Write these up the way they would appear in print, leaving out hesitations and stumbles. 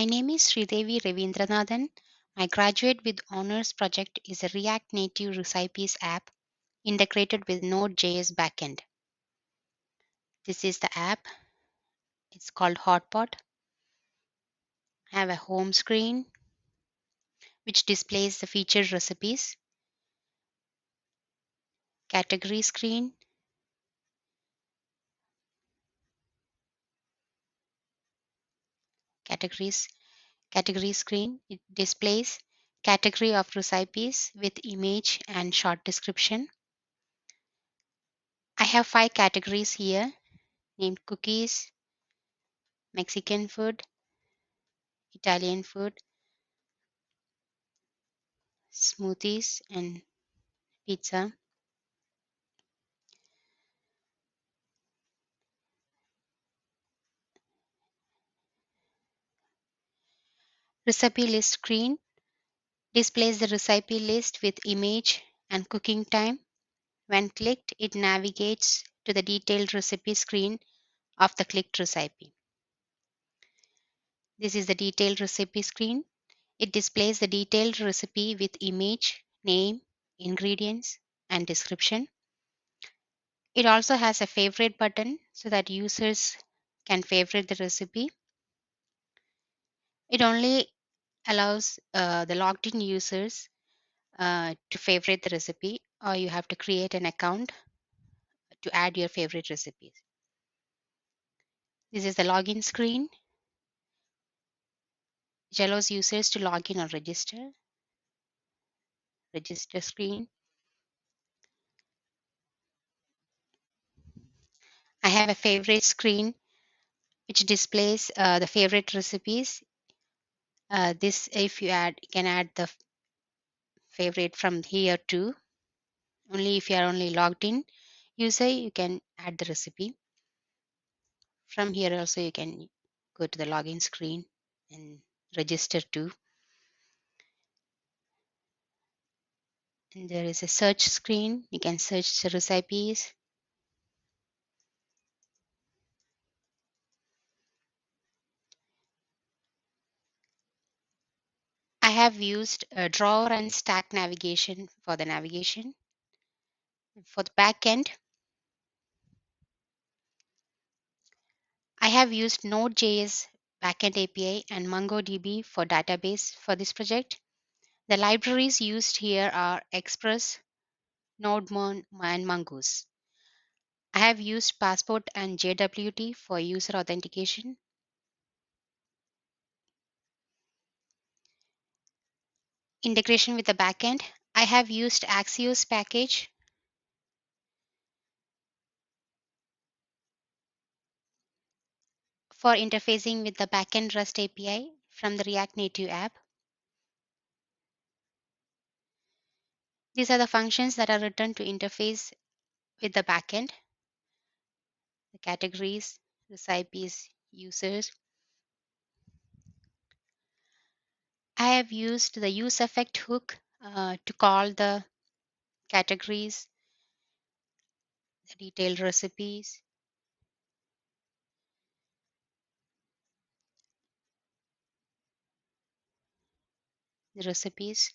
My name is Sreedevi Ravindranadhan. My graduate with honors project is a React Native recipes app integrated with Node.js backend. This is the app. It's called Hotpot. I have a home screen which displays the featured recipes, category screen, categories, category screen. It displays category of recipes with image and short description. I have 5 categories here named cookies, Mexican food, Italian food, smoothies, and pizza. Recipe list screen displays the recipe list with image and cooking time. When clicked, it navigates to the detailed recipe screen of the clicked recipe. This is the detailed recipe screen. It displays the detailed recipe with image, name, ingredients, and description. It also has a favorite button so that users can favorite the recipe. It only allows the logged in users to favorite the recipe, or you have to create an account to add your favorite recipes. This is the login screen, which allows users to log in or register. Register screen. I have a favorite screen which displays the favorite recipes. This, if you add, you can add the favorite from here too. Only if you are only logged in user, you can add the recipe. From here also, you can go to the login screen and register too. And there is a search screen. You can search the recipes. I have used a drawer and stack navigation for the navigation. For the backend, I have used Node.js backend API and MongoDB for database for this project. The libraries used here are Express, NodeMon, and Mongoose. I have used Passport and JWT for user authentication. Integration with the backend, I have used Axios package for interfacing with the backend REST API from the React Native app. These are the functions that are written to interface with the backend, the categories, recipes, users. I have used the use effect hook to call the categories, the detailed recipes, the recipes.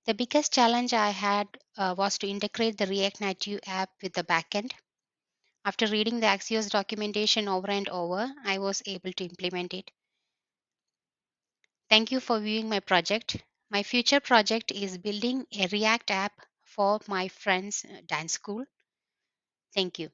The biggest challenge I had was to integrate the React Native app with the backend. After reading the Axios documentation over and over, I was able to implement it. Thank you for viewing my project. My future project is building a React app for my friend's dance school. Thank you.